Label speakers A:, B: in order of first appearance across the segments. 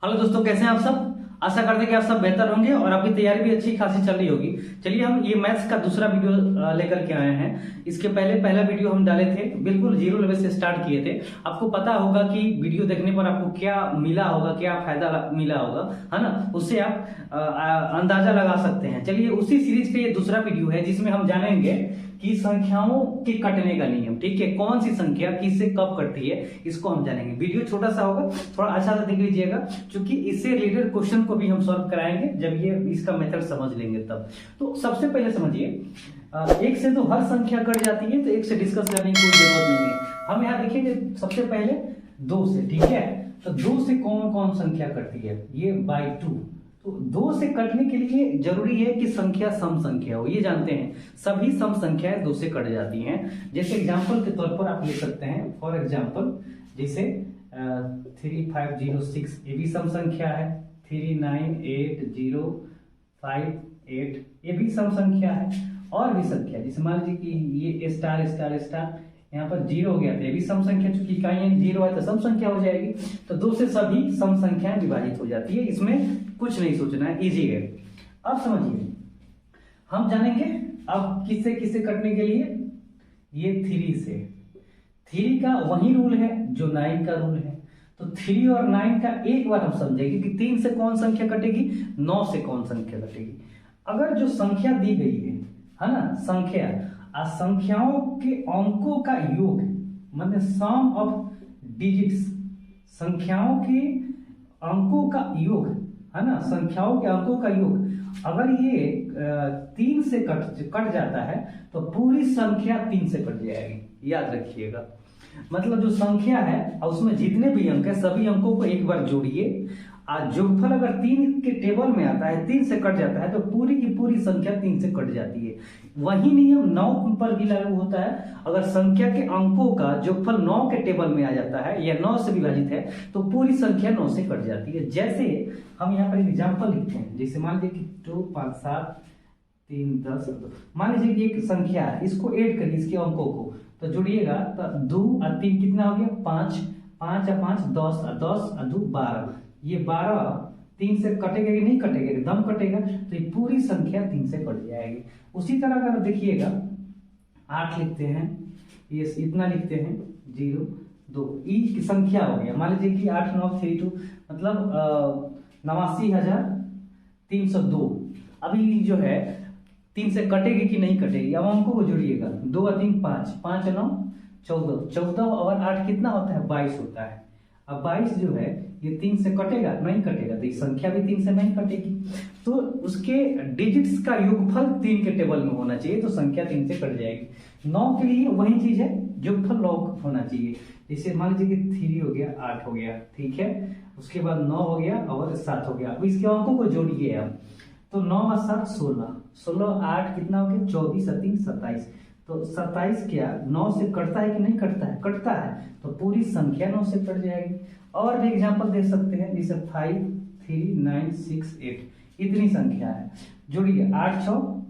A: Hello दोस्तों, कैसे हैं आप सब। आशा करते हैं कि आप सब बेहतर होंगे और आपकी तैयारी भी अच्छी खासी चल रही होगी। चलिए, हम ये मैथ्स का दूसरा वीडियो लेकर के आए हैं। इसके पहले पहला वीडियो हम डाले थे, बिल्कुल जीरो लेवल से स्टार्ट किए थे। आपको पता होगा कि वीडियो देखने पर आपको क्या मिला होगा, क्या फायदा मिला होगा, है ना। उससे आप अंदाजा लगा सकते हैं। चलिए, उसी सीरीज का ये दूसरा वीडियो है जिसमें हम जानेंगे कि संख्याओं के कटने का नियम। ठीक है, कौन सी संख्या किससे कब कटती है, इसको हम जानेंगे। वीडियो छोटा सा होगा, थोड़ा अच्छा सा देख लीजिएगा, क्योंकि इससे रिलेटेड क्वेश्चन को भी हम सॉल्व कराएंगे जब ये इसका मेथड समझ लेंगे तब। तो सबसे पहले समझिए, एक से तो हर संख्या कट जाती है, तो एक से डिस्कस करने की कोई जरूरत नहीं है। हम यहाँ देखेंगे सबसे पहले दो से। ठीक है, तो दो से कौन कौन संख्या कटती है, ये बाई टू। तो दो से कटने के लिए जरूरी है कि संख्या सम संख्या हो, ये जानते हैं। सभी सम संख्याएं दो से कट जाती हैं। जैसे एग्जांपल के तौर पर आप ले सकते हैं, फॉर एग्जांपल जैसे 3506 ये भी सम संख्या है। 39805 ये भी सम संख्या है। और भी संख्या, जैसे मान लीजिए कि ये स्टार स्टार स्टार यहाँ पर जीरो हो गया था, ये भी सम संख्या, चूंकि इकाई जीरो है तो सम संख्या हो जाएगी। तो दो से सभी सम संख्याएं विभाजित हो जाती है, इसमें कुछ नहीं सोचना है, इजी है। अब समझिए, हम जानेंगे अब किससे किससे कटने के लिए, ये थ्री से। थ्री का वही रूल है जो नाइन का रूल है। तो थ्री और नाइन का एक बार हम समझेंगे कि तीन से कौन संख्या कटेगी, नौ से कौन संख्या कटेगी। अगर जो संख्या दी गई है ना, संख्या संख्याओं के अंकों का योग, मतलब सम ऑफ डिजिट्स, संख्याओं के अंकों का योग, है ना, संख्याओं के अंकों का योग अगर ये तीन से कट जाता है तो पूरी संख्या तीन से कट जाएगी, याद रखिएगा। मतलब जो संख्या है और उसमें जितने भी अंक है सभी अंकों को एक बार जोड़िए, आज जोगफल अगर तीन के टेबल में आता है, तीन से कट जाता है तो पूरी की पूरी संख्या तीन से कट जाती है। वही नियम नौ पर भी लागू होता है। अगर संख्या के अंकों का जोगफल नौ के टेबल में आ जाता है या नौ से विभाजित है तो पूरी संख्या नौ से कट जाती है। जैसे हम यहाँ पर एक एग्जाम्पल लिखते हैं, जैसे मान लीजिए कि 2 5 7 3 10 मान लीजिए कि एक संख्या है, इसको ऐड करिए, इसके अंकों को तो जुड़िएगा तो 2 और 3 कितना हो गया, 5, 5 और 5 10 और 10 और 2 12। ये 12 तीन से कटेगा कि नहीं कटेगा, एकदम कटेगा। तो ये पूरी संख्या तीन से कट जाएगी। उसी तरह अगर देखिएगा 8 लिखते हैं, ये इतना लिखते हैं 0 2, ई की संख्या हो गया। मान लीजिए कि 8932 मतलब 89,302। अभी जो है तीन से कटेगी कि नहीं कटेगी, अब अंकों को जोड़िएगा, 2 और 3 5, 5 और 9 14, 14 और 8 कितना होता है, 22 होता है। अब 22 जो है ये तीन से कटेगा, नहीं कटेगा, तो ये संख्या भी तीन से नहीं कटेगी। तो उसके डिजिट्स का योगफल तीन के टेबल में होना चाहिए, तो संख्या तीन से कट जाएगी। 9 के लिए वही चीज है, योगफल 9 होना चाहिए। जैसे मान लीजिए कि 3 हो गया, 8 हो गया, ठीक है, उसके बाद 9 हो गया और 7 हो गया। अब इसके अंकों को जोड़िए आप, तो 9 और 7 16, 16 8 कितना हो गया, 24 और 3 27। तो 27 क्या 9 से कटता है कि नहीं कटता है, कटता है, तो पूरी संख्या 9 से कट जाएगी। और भी एग्जांपल दे सकते हैं, जैसे 5 3 9 6 8 इतनी संख्या है, जोड़िए 8 6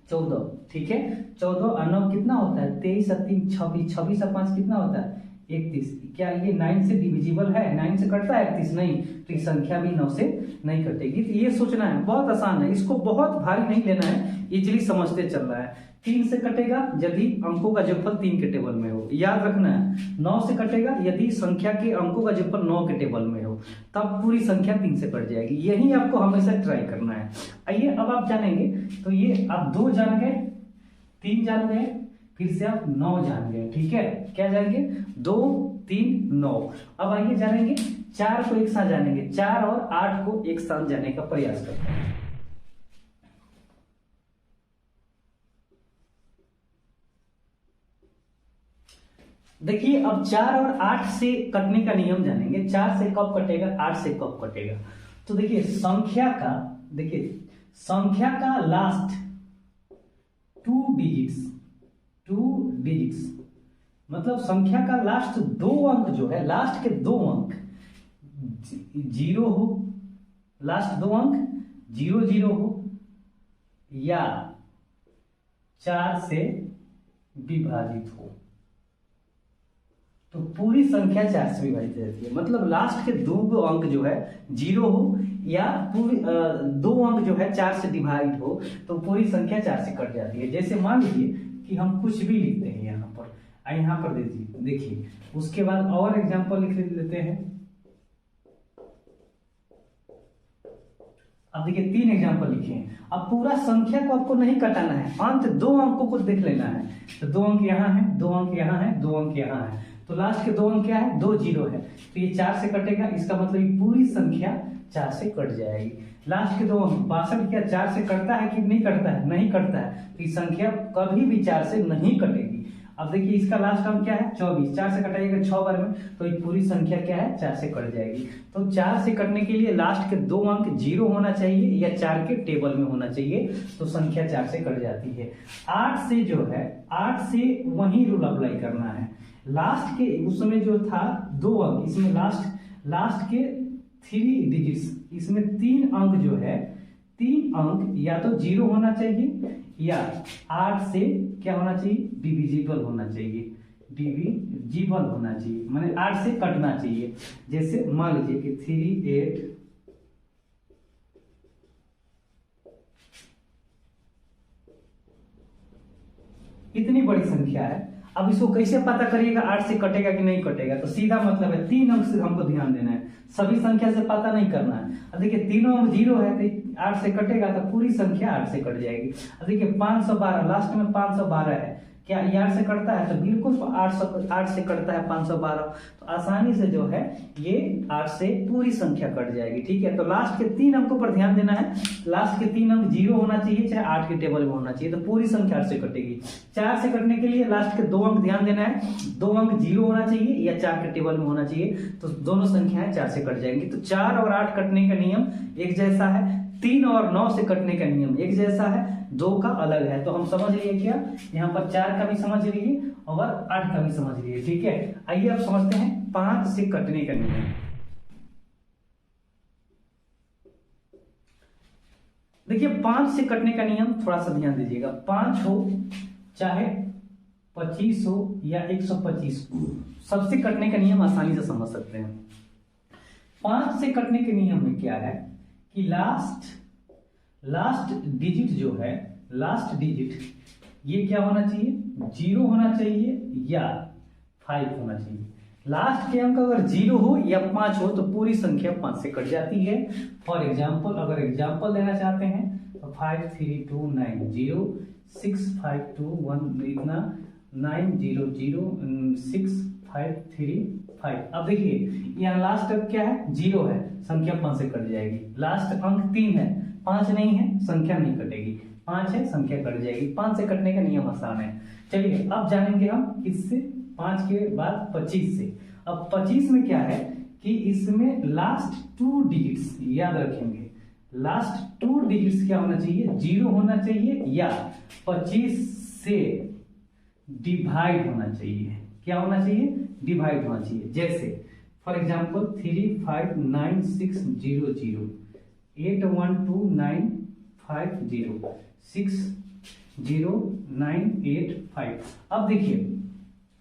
A: 14, ठीक है, 14 और 9 कितना होता है, 23 और 3 26, 26 और 5 कितना होता है 31। क्या ये 9 से डिविजिबल है, 9 से कटता है 31, नहीं, तो ये संख्या भी 9 से नहीं कटेगी। तो ये सोचना है, बहुत आसान है, इसको बहुत भारी नहीं लेना है, इजीली समझते चल रहा है। 3 से कटेगा यदि अंकों का जोगफल 3 के टेबल में हो, याद रखना है। 9 से कटेगा यदि संख्या के अंकों का जोगफल 9 के टेबल में हो, तब पूरी संख्या 3 से कट जाएगी। यही आपको हमेशा ट्राई करना है। आइए अब आप जानेंगे, तो ये आप 2 जान गए, 3 जान गए, फिर से आप 9 जान गए, ठीक है। क्या जानेंगे, 2 3 9। अब आइए जानेंगे 4 को एक साथ जानेंगे, 4 और 8 को एक साथ जाने का प्रयास करते हैं। देखिए, अब 4 और 8 से कटने का नियम जानेंगे। 4 से कब कटेगा, 8 से कब कटेगा। तो देखिए संख्या का लास्ट 2 डिजिट्स मतलब संख्या का लास्ट 2 अंक जो है, लास्ट के 2 अंक 0 हो, लास्ट 2 अंक 0 0 हो या 4 से विभाजित हो। तो पूरी संख्या 4 से विभाजित रहती है। मतलब लास्ट के दो अंक जो है 0 हो या पूरी दो अंक जो है 4 से डिवाइड हो तो पूरी संख्या 4 से कट जाती है। जैसे मान लीजिए कि हम कुछ भी लिखते हैं यहाँ पर, यहाँ पर देखिए, उसके बाद और एग्जाम्पल लिख लेते हैं। अब देखिए 3 एग्जाम्पल लिखे हैं। अब पूरा संख्या को आपको नहीं कटाना है, अंत 2 अंकों को देख लेना है। तो 2 अंक यहाँ है, 2 अंक यहाँ है, 2 अंक यहाँ है, तो लास्ट के 2 अंक क्या है, 2 0 है, तो ये 4 से कटेगा। इसका मतलब ये पूरी संख्या 4 से कट जाएगी। लास्ट के 2 अंक 62 क्या 4 से कटता है कि नहीं कटता है? नहीं कटता है, तो ये संख्या कभी भी 4 से नहीं कटेगी। अब देखिए इसका लास्ट अंक क्या है, 24, 4 से कटाइएगा 6 बार में, तो ये पूरी संख्या क्या है, 4 से कट जाएगी। तो 4 से कटने के लिए लास्ट के 2 अंक 0 होना चाहिए या 4 के टेबल में होना चाहिए, तो संख्या 4 से कट जाती है। 8 से जो है, 8 से वही रूल अप्लाई करना है। लास्ट के उसमें जो था 2 अंक, इसमें लास्ट के 3 डिजिट्स, इसमें 3 अंक जो है, 3 अंक या तो 0 होना चाहिए या 8 से क्या होना चाहिए, डिविजिबल होना चाहिए, डिविजिबल होना चाहिए, माने 8 से कटना चाहिए। जैसे मान लीजिए कि 3 8 इतनी बड़ी संख्या है। अब इसको कैसे पता करिएगा 8 से कटेगा कि नहीं कटेगा? तो सीधा मतलब है 3 अंक से हमको ध्यान देना है, सभी संख्या से पता नहीं करना है। अब देखिए तीनों अंक 0 है तो 8 से कटेगा तो पूरी संख्या 8 से कट जाएगी। अब देखिए 512, लास्ट में 512 है, क्या ये 8 से कटता है? तो बिल्कुल 8 से कटता है 512, तो आसानी से जो है ये 8 से पूरी संख्या कट जाएगी। ठीक है, तो लास्ट के 3 अंकों पर ध्यान देना है। लास्ट के 3 अंक 0 होना चाहिए चाहे 8 के टेबल में होना चाहिए, तो पूरी संख्या 8 से कटेगी। 4 से कटने के लिए लास्ट के 2 अंक ध्यान देना है, 2 अंक 0 होना चाहिए या 4 के टेबल में होना चाहिए, तो दोनों संख्याएं 4 से कट जाएंगी। तो 4 और 8 कटने का नियम एक जैसा है, 3 और 9 से कटने का नियम एक जैसा है, 2 का अलग है। तो हम समझ लिए क्या, यहाँ पर 4 का भी समझ लिए और 8 का भी समझ लिए। ठीक है, आइए अब समझते हैं 5 से कटने का नियम। देखिए 5 से कटने का नियम थोड़ा सा ध्यान दीजिएगा। 5 हो चाहे 25 हो या 125 हो, सबसे कटने का नियम आसानी से समझ सकते हैं। 5 से कटने के नियम में क्या है कि लास्ट डिजिट जो है, लास्ट डिजिट ये क्या होना चाहिए, 0 होना चाहिए या 5 होना चाहिए। लास्ट के अंक अगर 0 हो या 5 हो तो पूरी संख्या 5 से कट जाती है। फॉर एग्जाम्पल, अगर एग्जाम्पल देना चाहते हैं तो 5 3 2 9 0 6 5 2 1 इतना 9 0 0 6 5 3 5। अब देखिए यहाँ लास्ट अंक क्या है, 0 है, संख्या 5 से कट जाएगी। लास्ट अंक 3 है, 5 नहीं है, संख्या नहीं कटेगी। 5 है, संख्या कट जाएगी। 5 से कटने का नियम आसान है। चलिए अब जानेंगे हम किससे, 5 के बाद 25 से। अब 25 में क्या है कि इसमें लास्ट 2 डिजिट्स याद रखेंगे, लास्ट 2 डिजिट्स क्या होना चाहिए, 0 होना चाहिए या 25 से डिवाइड होना चाहिए। क्या होना चाहिए, डिवाइड होना चाहिए। जैसे फॉर एग्जाम्पल 3 5 9 6 0 0 8 1 2 9 5 0 6 0 9 8 5। अब देखिए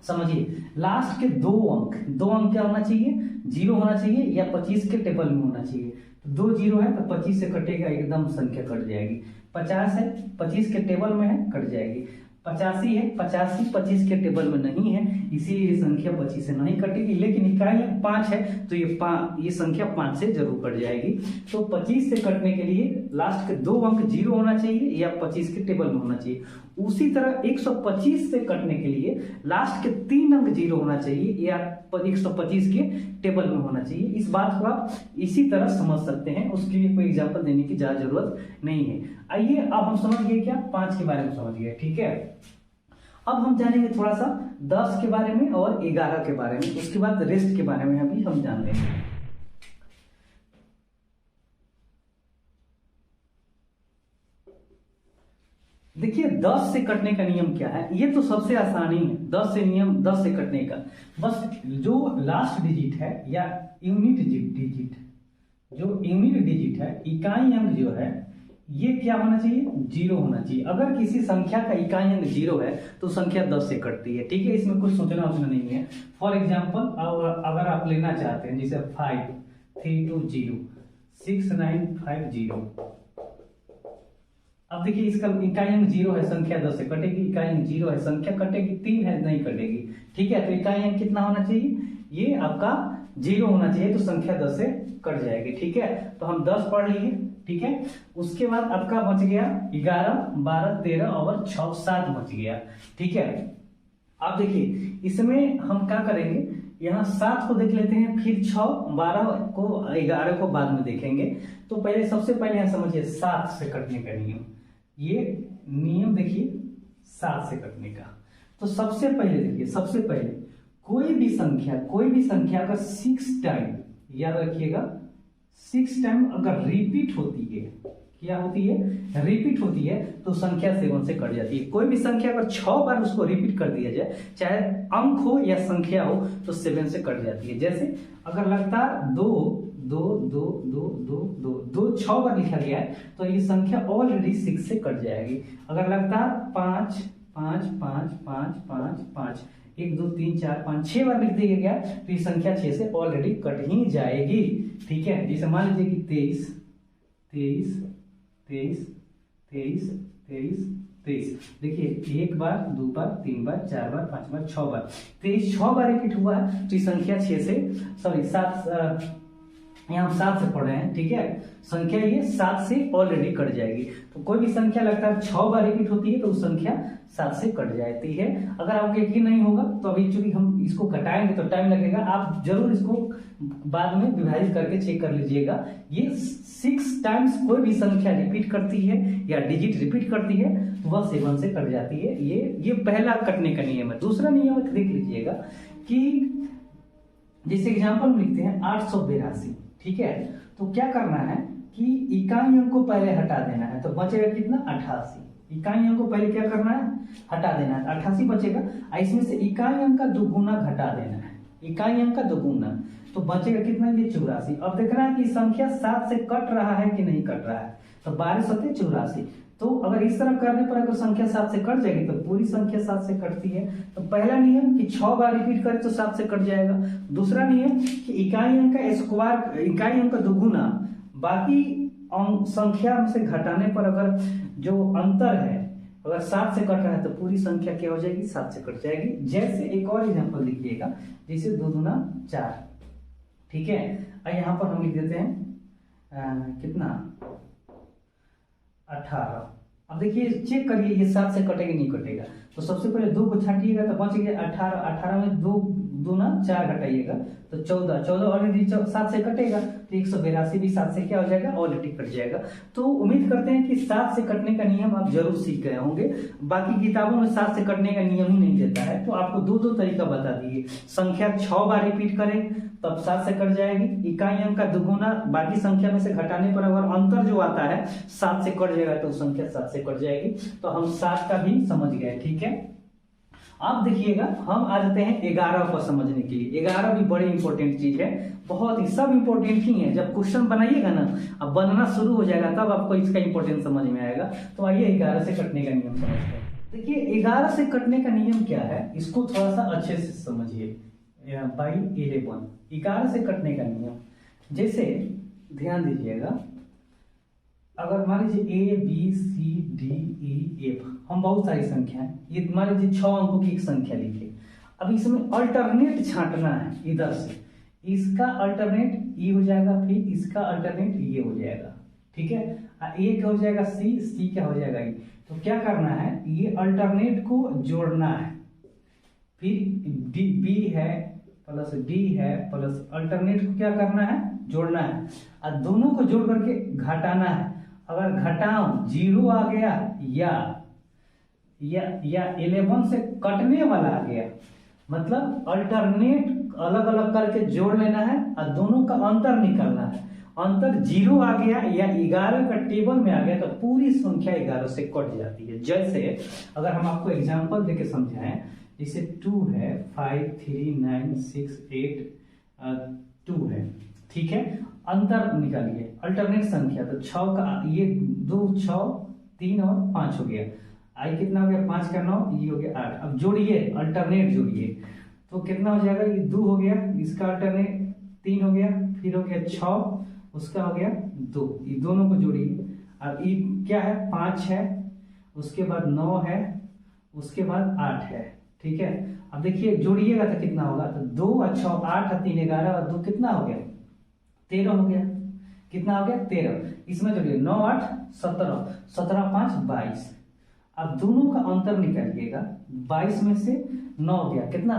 A: समझिए लास्ट के 2 अंक क्या होना चाहिए, 0 होना चाहिए या 25 के टेबल में होना चाहिए। तो 2 0 है तो 25 से कटेगा, एकदम संख्या कट जाएगी। 50 है, 25 के टेबल में है, कट जाएगी। 85 है, 85 25 के टेबल में नहीं है, इसीलिए संख्या 25 से नहीं कटेगी। लेकिन इकाई 5 है तो ये संख्या 5 से जरूर कट जाएगी। तो 25 से कटने के लिए लास्ट के 2 अंक 0 होना चाहिए या 25 के टेबल में होना चाहिए। उसी तरह 125 से कटने के लिए लास्ट के 3 अंक 0 होना चाहिए या 125 के टेबल में होना चाहिए। इस बात को आप इसी तरह समझ सकते हैं, उसके लिए कोई एग्जाम्पल देने की ज्यादा जरूरत नहीं है। आइए अब हम समझ गए क्या, 5 के बारे में समझ गए। ठीक है, अब हम जानेंगे थोड़ा सा 10 के बारे में और 11 के बारे में, उसके बाद रेस्ट के बारे में अभी हम जान लेंगे। देखिए 10 से कटने का नियम क्या है, ये तो सबसे आसानी है। 10 से कटने का बस जो लास्ट डिजिट है या यूनिट डिजिट, जो यूनिट डिजिट है, इकाई अंक जो है, ये क्या होना चाहिए, 0 होना चाहिए। अगर किसी संख्या का इकाई अंक 0 है तो संख्या 10 से कटती है, ठीक है। इसमें कुछ सोचना नहीं है। फॉर एग्जाम्पल अगर आप लेना चाहते हैं जैसे 5320 6950, अब देखिए इसका इकाई अंक 0 है, संख्या 10 से कटेगी, इकाई अंक 0 है, संख्या कटेगी, 3 है नहीं कटेगी, ठीक है। तो इकाई अंक कितना होना चाहिए, ये आपका 0 होना चाहिए, तो संख्या 10 से कट जाएगी, ठीक है। तो हम 10 पढ़ लिए, ठीक है। उसके बाद आपका बच गया 11 12 13 और 6 7 बच गया, ठीक है। अब देखिए इसमें हम क्या करेंगे, यहाँ 7 को देख लेते हैं, फिर 6 12 को 11 को बाद में देखेंगे। तो पहले सबसे पहले यहाँ समझिए 7 से कटने का नियम, ये नियम देखिए 7 से कटने का। तो सबसे पहले देखिए, सबसे पहले कोई भी संख्या का 6 टाइम, याद रखिएगा 6 टाइम अगर रिपीट होती है, क्या होती है, रिपीट होती है, तो संख्या 7 से कट जाती है। कोई भी संख्या अगर 6 बार उसको रिपीट कर दिया जाए, चाहे अंक हो या संख्या हो, तो 7 से कट जाती है। जैसे अगर लगातार 2 2 2 2 2 2 2 6 बार लिखा गया है, तो ये संख्या ऑलरेडी 6 से कट जाएगी। अगर लगातार 5 5 5 5 5 5 1 2 3 4 5 6 बार लिख दिया गया, तो ये संख्या 6 से ऑलरेडी कट ही जाएगी, ठीक है। जैसे मान लीजिए कि 23 23 23 23 23 23, देखिए 1 बार 2 बार 3 बार 4 बार 5 बार 6 बार, 23 6 बार रिपीट हुआ है, तो ये संख्या 6 से, सॉरी 7, यहाँ हम 7 से पढ़ रहे हैं, ठीक है। संख्या ये 7 से ऑलरेडी कट जाएगी। तो कोई भी संख्या लगातार 6 बार रिपीट होती है तो उस संख्या 7 से कट जाती है। अगर आपको यकीन नहीं होगा तो अभी चूंकि हम इसको घटाएंगे तो टाइम लगेगा, आप जरूर इसको बाद में विभाजित करके चेक कर लीजिएगा। ये 6 टाइम्स कोई भी संख्या रिपीट करती है या डिजिट रिपीट करती है तो वह 7 से कट जाती है। ये पहला कटने का नियम है। दूसरा नियम देख लीजिएगा कि जैसे एग्जाम्पल में लिखते हैं 882, ठीक है। तो क्या करना है कि इकाई अंक को पहले हटा देना है, तो बचेगा कितना, 88। इकाई अंक को पहले क्या करना है, हटा देना है, 88 बचेगा। इसमें से इकाई अंक का दुगुना घटा देना है, इकाई अंक का दुगुना, तो बचेगा कितना, ये 84। अब देखना है कि संख्या 7 से कट रहा है कि नहीं कट रहा है, तो 12 7 84। तो अगर इस तरह करने पर अगर संख्या 7 से कट जाएगी तो पूरी संख्या 7 से कटती है। तो पहला नियम कि 6 बार रिपीट करें तो 7 से कट जाएगा। दूसरा नियम कि इकाई अंक का स्क्वायर, इकाई अंक का दुगुना बाकी संख्या से घटाने पर अगर जो अंतर है अगर 7 से कट रहा है तो पूरी संख्या क्या हो जाएगी, 7 से कट जाएगी। जैसे एक और एग्जांपल लिखिएगा, जैसे 2 दूना 4, ठीक है। और यहाँ पर हम लिख देते हैं कितना, 18। अब देखिए चेक करिए ये 7 से कटेगा नहीं कटेगा। तो सबसे पहले 2 को छाटिएगा तो बच गया 18, 18 में 2 दूना 4 घटाइएगा तो 14, 14 ऑलरेडी 7 से कटेगा, तो 182 भी 7 से क्या हो जाएगा, ऑलरेडी कट जाएगा। तो उम्मीद करते हैं कि 7 से कटने का नियम आप जरूर सीख गए होंगे। बाकी किताबों में 7 से कटने का नियम ही नहीं देता है, तो आपको 2 तरीका बता दिए। संख्या 6 बार रिपीट करें तब 7 से कट जाएगी, इकाई अंक का दुगुना बाकी संख्या में से घटाने पर अगर अंतर जो आता है 7 से कट जाएगा तो संख्या 7 से कट जाएगी। तो हम 7 का भी समझ गए, ठीक है। अब देखिएगा हम आ जाते हैं 11 को समझने के लिए। 11 भी बड़ी इंपॉर्टेंट चीज है, बहुत ही, सब इंपॉर्टेंट ही है। जब क्वेश्चन बनाइएगा ना, अब बनना शुरू हो जाएगा तब आपको इसका इंपॉर्टेंस समझ में आएगा। तो आइए 11 से कटने का नियम समझते हैं। देखिए 11 से कटने का नियम क्या है, इसको थोड़ा सा अच्छे से समझिए। बाई 11, 11 से कटने का नियम, जैसे ध्यान दीजिएगा, अगर मान लीजिए A B C D E F, हम बहुत सारी संख्या है, ये मान लीजिए 6 अंकों की एक संख्या लिखे। अब इसमें अल्टरनेट छांटना है, इधर से इसका अल्टरनेट ई हो जाएगा, फिर इसका अल्टरनेट ये हो जाएगा, ठीक है। ए क्या हो जाएगा, सी क्या हो जाएगा ई। तो क्या करना है, ये अल्टरनेट को जोड़ना है, फिर बी है प्लस डी है प्लस अल्टरनेट को क्या करना है, जोड़ना है, और दोनों को जोड़ करके घटाना है। अगर घटाओ 0 आ गया या 11 से कटने वाला आ गया, मतलब अल्टरनेट अलग अलग करके जोड़ लेना है और दोनों का अंतर निकालना है। अंतर 0 आ गया या 11 का टेबल में आ गया तो पूरी संख्या 11 से कट जाती है। जैसे अगर हम आपको एग्जांपल देके समझाएं, जैसे 2 है, 5 3 9 6 8 2 है, ठीक है। अंतर निकालिए, अल्टरनेट संख्या। तो 6 का ये 2 6 3 और 5 हो गया, आई कितना हो गया 5 का 9, ये हो गया 8। अब जोड़िए, अल्टरनेट जोड़िए तो कितना हो जाएगा, ये 2 हो गया, इसका अल्टरनेट 3 हो गया, फिर हो गया 6, उसका हो गया 2, ये दोनों को जोड़िए। अब ये क्या है 5 है, उसके बाद 9 है, उसके बाद 8 है, ठीक है। अब देखिए जोड़िएगा तो कितना होगा, तो 2 और 6 8 और 3 11 और 2 कितना हो गया 13 हो गया, कितना हो गया 13। इसमें जोड़िए 9 8 17, 17 5 22। अब दोनों का अंतर निकालिएगा, 22 में से 9 गया, कितना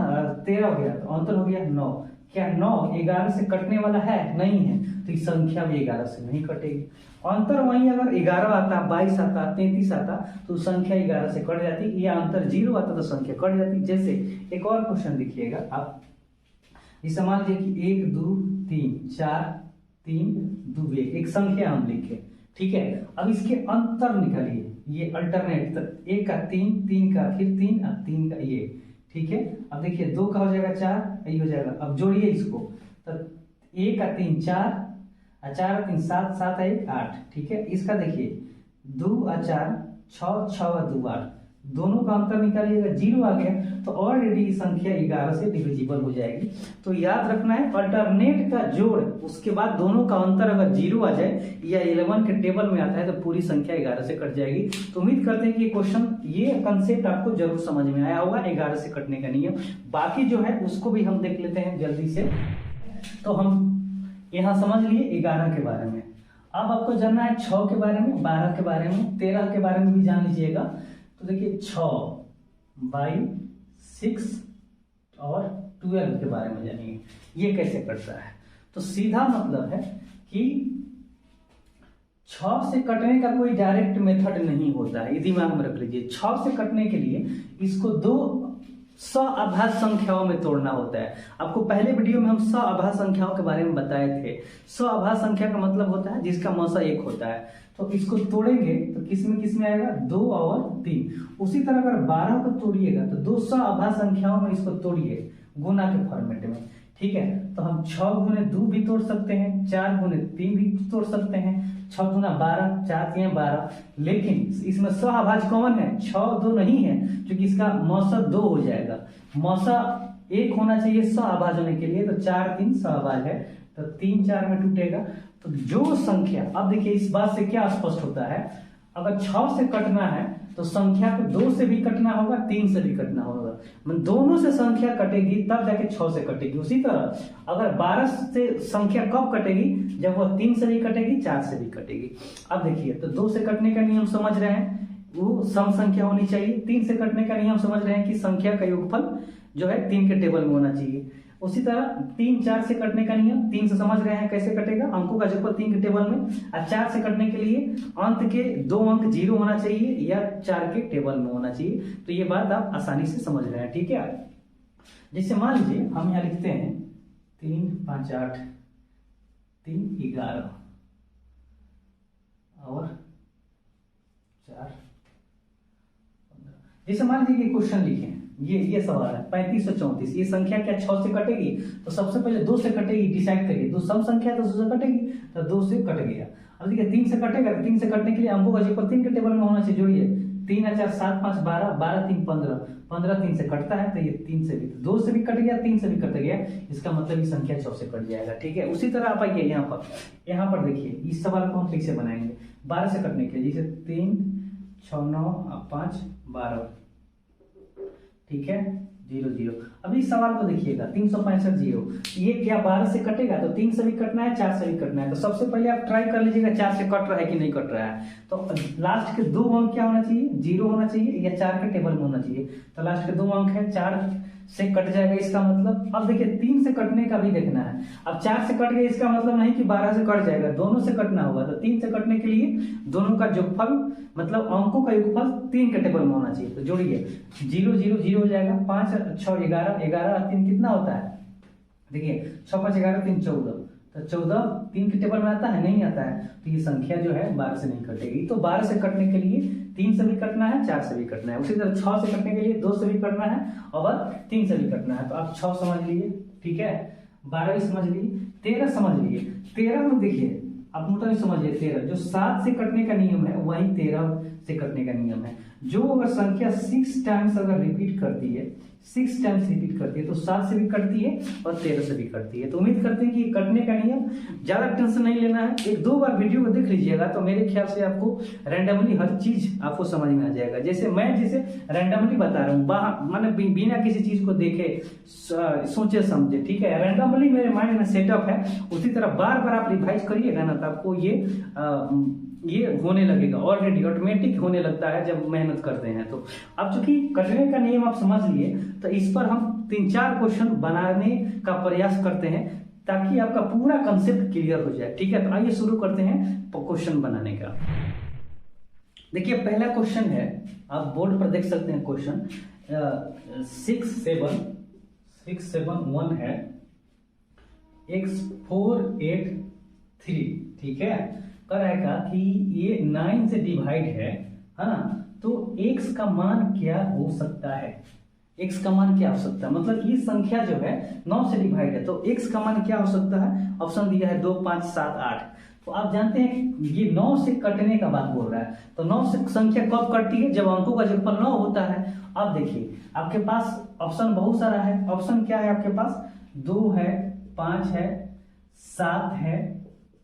A: 13 हो गया, तो अंतर हो गया 9। क्या 9 11 से कटने वाला है, नहीं है, तो इस संख्या भी 11 से नहीं कटेगी। अंतर वहीं अगर 11 आता, 22 आता, 33 आता तो संख्या 11 से कट जाती, या अंतर 0 आता तो संख्या कट जाती। जैसे एक और क्वेश्चन देखिएगा आप, इसे मान लीजिए कि 1 2 3 4 3 2 1 एक संख्या हम लिखे, ठीक है। अब इसके अंतर निकालिए, ये अल्टरनेट, तो 1 का 3 3 का फिर 3 और 3 का ये, ठीक है। अब देखिए 2 का हो जाएगा 4, ये हो जाएगा। अब जोड़िए इसको, तो 1 का 3 4 और 4 और 3 7 7 और 1 8, ठीक है। इसका देखिए 2 और 4 6 6 और 2 8, दोनों का अंतर निकालिएगा, 0 आ गया, तो ऑलरेडी संख्या 11 से डिविजिबल हो जाएगी। तो याद रखना है अल्टरनेट का जोड़, उसके बाद दोनों का अंतर अगर 0 आ जाए या 11 के टेबल में आता है तो पूरी संख्या 11 से कट जाएगी। तो उम्मीद करते हैं कि ये क्वेश्चन, ये कंसेप्ट आपको जरूर समझ में आया होगा, 11 से कटने का नियम। बाकी जो है उसको भी हम देख लेते हैं जल्दी से। तो हम यहाँ समझ लिए 11 के बारे में। अब आपको जानना है 6 के बारे में, 12 के बारे में, 13 के बारे में भी जान लीजिएगा। तो देखिए 6 बाई 6 और 12 के बारे में जानिए, ये कैसे करता है। तो सीधा मतलब है कि 6 से कटने का कोई डायरेक्ट मेथड नहीं होता है, ये दिमाग में रख लीजिए। 6 से कटने के लिए इसको 2 सअभाज्य संख्याओं में तोड़ना होता है। आपको पहले वीडियो में हम सअभाज्य संख्याओं के बारे में बताए थे। सअभाज्य संख्या का मतलब होता है जिसका मौसा 1 होता है। तो इसको तोड़ेंगे तो किस में आएगा 2 और 3। उसी तरह अगर 12 को तोड़िएगा तो 2 सअभाज्य संख्याओं में इसको तोड़िए गुना के फॉर्मेट में, ठीक है। तो हम 6 गुने 2 भी तोड़ सकते हैं, 4 गुने 3 भी तोड़ सकते हैं, 6 गुना 12, 4 3 12। लेकिन इसमें सअभाज्य कौन है, 6 2 नहीं है, क्योंकि इसका मौसा 2 हो जाएगा। मौसा 1 होना चाहिए सअभाज्य होने के लिए, तो 4 3 सअभाज्य है, तो 3 4 में टूटेगा। तो जो संख्या, अब देखिए इस बात से क्या स्पष्ट होता है, अगर 6 से कटना है तो संख्या को 2 से भी कटना होगा, 3 से भी कटना होगा, मतलब दोनों से संख्या कटेगी तब जाके 6 से कटेगी। उसी तरह अगर 12 से संख्या कब कटेगी, जब वह 3 से भी कटेगी, 4 से भी कटेगी। अब देखिए तो 2 से कटने का नियम समझ रहे हैं, वो सम संख्या होनी चाहिए। 3 से कटने का नियम समझ रहे हैं कि संख्या का योगफल जो है 3 के टेबल में होना चाहिए। उसी तरह 3 4 से कटने का नियम, 3 से समझ रहे हैं कैसे कटेगा, अंकों का जोगफल 3 के टेबल में। और 4 से कटने के लिए अंत के 2 अंक 0 होना चाहिए या 4 के टेबल में होना चाहिए। तो ये बात आप आसानी से समझ रहे हैं, ठीक है। जैसे मान लीजिए हम यहाँ लिखते हैं 3 5 8 3 11 और 4 15। जैसे मान लीजिए क्वेश्चन लिखे, ये सवाल है 3534, ये संख्या क्या 6 से कटेगी, तो सबसे पहले 2 से कटेगी, डिसाइड करिए। 2 सम संख्या तो 2 से कटेगी, तो 2 से कट गया। अब देखिए 3 से कटेगा, 3 से कटने के लिए अंकों का जोगफल 3 के टेबल में होना चाहिए। जोड़िए 3 4 7 5 12, 12 3 15, 15 3 से कटता है, तो ये 3 से भी, 2 से भी कट गया, 3 से भी कट गया, इसका मतलब ये संख्या 6 से कट जाएगा, ठीक है। उसी तरह आप आइए यहाँ पर देखिए इस सवाल को हम कैसे बनाएंगे 12 से कटने के लिए। जैसे 3 6 9 5 12, ठीक है, 0 0। अभी इस सवाल को देखिएगा 365 0, ये क्या 12 से कटेगा, तो 3 से भी कटना है, 4 से भी कटना है। तो सबसे पहले आप ट्राई कर लीजिएगा 4 से कट रहा है कि नहीं कट रहा है। तो लास्ट के 2 अंक क्या होना चाहिए, 0 होना चाहिए या 4 के टेबल में होना चाहिए। तो लास्ट के 2 अंक है, 4 से कट जाएगा इसका मतलब। अब देखिए 3 से कटने का भी देखना है। अब 4 से कट गया इसका मतलब नहीं कि 12 से कट जाएगा, दोनों से कटना होगा। तो 3 से कटने के लिए दोनों का योगफल मतलब अंकों का योगफल 3 के टेबल में होना चाहिए। तो जोड़िए 0 0 0 हो जाएगा, 5 6 11, 11 और 3 कितना होता है, देखिए 6 5 11 3 14, तो 14 3 के टेबल में आता है, नहीं आता है। तो ये संख्या जो है 12 से नहीं कटेगी। तो 12 से कटने के लिए 3 से भी कटना है, 4 से भी कटना है। उसी तरह 6 से कटने के लिए 2 से भी कटना है और 3 से भी कटना है। तो आप 6 समझ लीजिए, ठीक है। 12 भी समझ लिए, 13 समझ लिए। 13 में देखिए आप मोटा भी समझिए, 13 जो 7 से कटने का नियम है वही 13 से कटने का नियम है। जो अगर संख्या 6 टाइम्स अगर रिपीट करती है, 6 टाइम्स रिपीट करती है तो 7 से भी कटती है और 13 से भी कटती है। तो उम्मीद करते हैं कि कटने का नियम, ज्यादा टेंशन नहीं लेना है। 1-2 बार वीडियो को देख लीजिएगा तो मेरे ख्याल से आपको रैंडमली हर चीज आपको समझ में आ जाएगा। जैसे मैं रैंडमली बता रहा हूँ, मैंने बिना किसी चीज को देखे सोचे समझे, ठीक है, रैंडमली मेरे माइंड में सेटअप है। उसी तरह बार बार आप रिवाइज करिएगा ना तो आपको ये होने लगेगा, ऑलरेडी ऑटोमेटिक होने लगता है जब मेहनत करते हैं। तो अब चूंकि कटने का नियम आप समझ लिए तो इस पर हम 3-4 क्वेश्चन बनाने का प्रयास करते हैं ताकि आपका पूरा कंसेप्ट क्लियर हो जाए, ठीक है। तो आइए शुरू करते हैं क्वेश्चन बनाने का। देखिए पहला क्वेश्चन है, आप बोर्ड पर देख सकते हैं क्वेश्चन 671 है, x483, ठीक है। करेगा कि ये 9 से डिवाइड है ना, तो x का मान क्या हो सकता है, x का मान क्या हो सकता है, मतलब ये संख्या जो है 9 से डिवाइड है तो x का मान क्या हो सकता है। ऑप्शन दिया है 2, 5, 7, 8। तो आप जानते हैं ये 9 से कटने का बात बोल रहा है, तो 9 से संख्या कब कटती है, जब अंकों का जोड़फल 9 होता है। अब देखिए आपके पास ऑप्शन बहुत सारा है। ऑप्शन क्या है आपके पास, 2 है, 5 है, 7 है,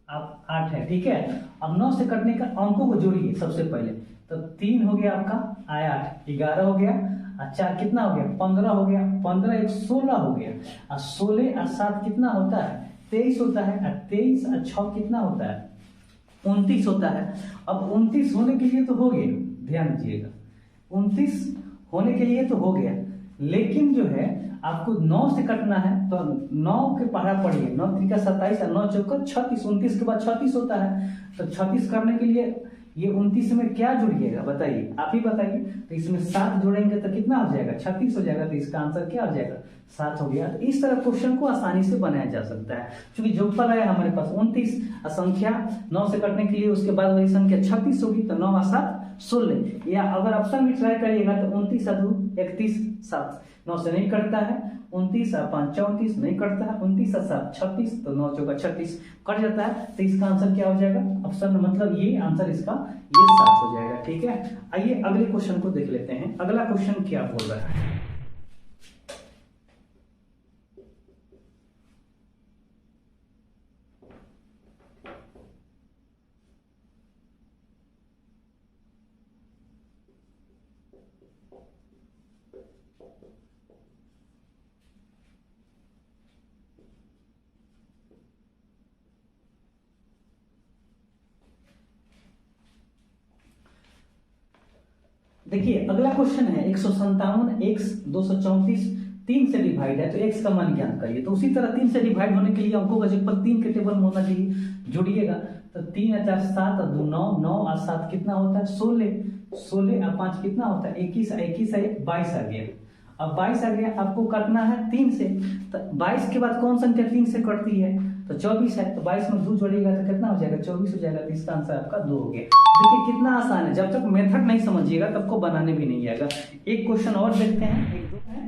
A: अब 8 है, ठीक है। अब 9 से कटने का अंकों को जोड़िए सबसे पहले, तो 3 हो गया आपका, आया 8, 11 हो गया, 4 कितना हो गया, 15 हो गया, 15 1 16 हो गया, और 16 और 7 कितना होता है, 23 होता है, और 23 और 6 कितना होता है, 29 होता है। अब 29 होने के लिए तो हो गया, ध्यान दीजिएगा, 29 होने के लिए तो हो गया, लेकिन जो है आपको 9 से कटना है तो 9 के पहाड़ा पढ़िए, 9 3 27 और 9 चौका 36, 29 के बाद 36 होता है। तो 36 करने के लिए ये 29 में क्या जोड़िएगा बताइए, आप ही बताइए। तो इसमें 7 जोड़ेंगे तो कितना हो जाएगा, 36 हो जाएगा। तो इसका आंसर क्या हो जाएगा, 7 हो गया। तो इस तरह क्वेश्चन को आसानी से बनाया जा सकता है, क्योंकि जोड़फल आया हमारे पास 29, संख्या 9 से कटने के लिए उसके बाद वही संख्या 36 होगी, तो 9 और 7 16। या अगर ऑप्शन भी ट्राई करिएगा तो 29 और 2 31 7, 9 से नहीं कटता है, 29 और 5 34 नहीं कटता है, 29 और 7 36, तो 9 चौका 36 कट जाता है। तो इसका आंसर क्या हो जाएगा, ऑप्शन मतलब ये आंसर इसका ये 7 हो जाएगा, ठीक है। आइए अगले क्वेश्चन को देख लेते हैं। अगला क्वेश्चन क्या बोल रहा है, देखिए अगला क्वेश्चन है 157 x 234 3 से डिवाइड है, तो x का मान ज्ञात करिए। तो उसी तरह 3 से डिवाइड होने के लिए अंकों का जोड़फल 3 के टेबल में होना चाहिए, जोड़िएगा। तो 3 और 4 7 और 2 9, 9 और 7 कितना होता है 16, 16 और 5 कितना होता है 21, 21 और 1 22 आ गया। अब 22 आ गया, आपको काटना है 3 से, तो 22 के बाद कौन संख्या 3 से कटती है, तो 24 है। तो 22 में 2 जोड़िएगा तो कितना हो जाएगा 24 हो जाएगा। तो इसका आंसर आपका 2 हो गया। देखिए कितना आसान है, जब तक मेथड नहीं समझिएगा तब को बनाने भी नहीं आएगा। एक क्वेश्चन और देखते हैं, एक दो है।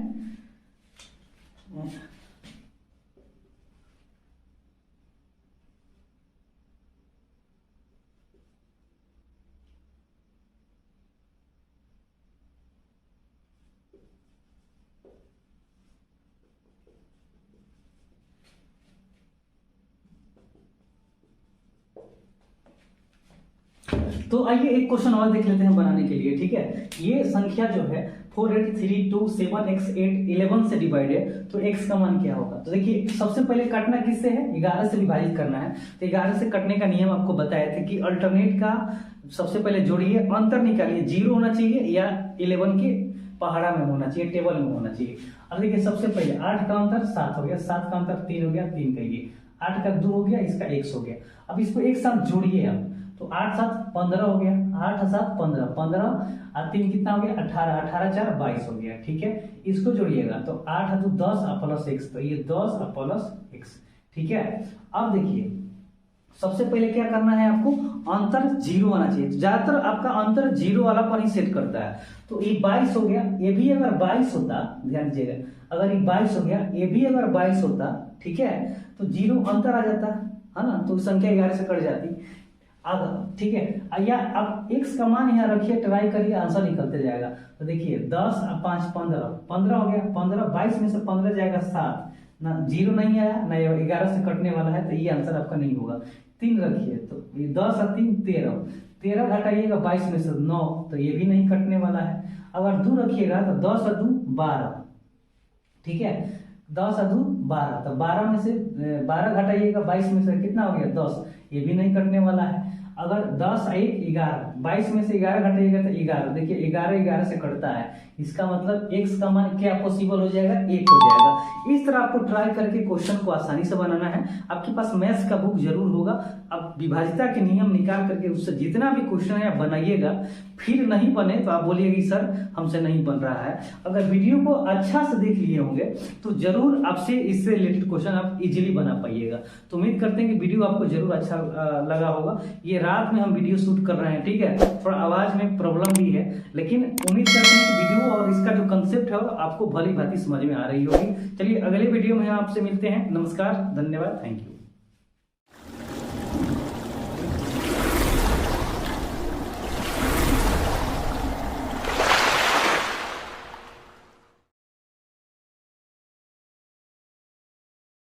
A: तो आइए एक क्वेश्चन और देख लेते हैं बनाने के लिए, ठीक है। ये संख्या जो है 4832 7x8 11 से डिवाइड है, तो x का मान क्या होगा। तो देखिए सबसे पहले काटना किससे है, 11 से विभाजित करना है। तो 11 से कटने का नियम आपको बताया था कि अल्टरनेट का सबसे पहले जोड़िए, अंतर निकालिए, 0 होना चाहिए या 11 के पहाड़ा में होना चाहिए, टेबल में होना चाहिए। अब देखिए सबसे पहले 8 का अंतर 7 हो गया, 7 का अंतर 3 हो गया, 3 का ये 8 का 2 हो गया, इसका x हो गया। अब इसको एक साथ जोड़िए आप, तो 8 7 15 हो गया, 8 7 15, 15 और 3 कितना हो गया 18, 18 4 22 हो गया, ठीक है। इसको जोड़िएगा तो 8 2 10 और प्लस x, तो ये 10 और प्लस x, ठीक है। अब देखिए सबसे पहले क्या करना है आपको, अंतर 0 आना चाहिए। ज्यादातर आपका अंतर 0 वाला पर ही सेट करता है। तो ये 22 हो गया, ये भी अगर 22 होता, ध्यान दीजिएगा, अगर ये 22 हो गया, ये भी अगर 22 होता ठीक है, तो 0 अंतर आ जाता है ना, तो संख्या 11 से कट जाती। अब ठीक है, या अब x का मान यहाँ रखिए, ट्राई करिए, आंसर निकलते जाएगा। तो देखिए 10 और 5 15, 15 हो गया, 15 22 में से 15 जाएगा 7, ना 0 नहीं आया ना 11 से कटने वाला है, तो ये आंसर आपका नहीं होगा। 3 रखिए, तो 10 और 3 13, 13 घटाइएगा 22 में से 9, तो ये भी नहीं कटने वाला है। अगर 2 रखिएगा तो 10 और 2 12, ठीक है, 10 और 2 12, तो 12 में से 12 घटाइएगा 22 में से कितना हो गया 10, ये भी नहीं कटने वाला है। अगर 10 और 1 11, 22 में से 11 घटाइएगा तो 11, देखिए 11 11 से कटता है, इसका मतलब x का मान क्या पॉसिबल हो जाएगा, 1 हो जाएगा। इस तरह आपको ट्राई करके क्वेश्चन को आसानी से बनाना है। आपके पास मैथ्स का बुक जरूर होगा, अब विभाजिता के नियम निकाल करके उससे जितना भी क्वेश्चन है आप बनाइएगा। फिर नहीं बने तो आप बोलिएगा कि सर हमसे नहीं बन रहा है। अगर वीडियो को अच्छा से देख लिए होंगे तो जरूर आपसे इससे रिलेटेड क्वेश्चन आप इजीली बना पाइएगा। तो उम्मीद करते हैं कि वीडियो आपको जरूर अच्छा लगा होगा। ये रात में हम वीडियो शूट कर रहे हैं, ठीक है, थोड़ा आवाज में प्रॉब्लम भी है, लेकिन उम्मीद करते हैं कि वीडियो और इसका जो कंसेप्ट है आपको भली भांति समझ में आ रही होगी। चलिए अगले वीडियो में आपसे मिलते हैं। नमस्कार, धन्यवाद, थैंक यू।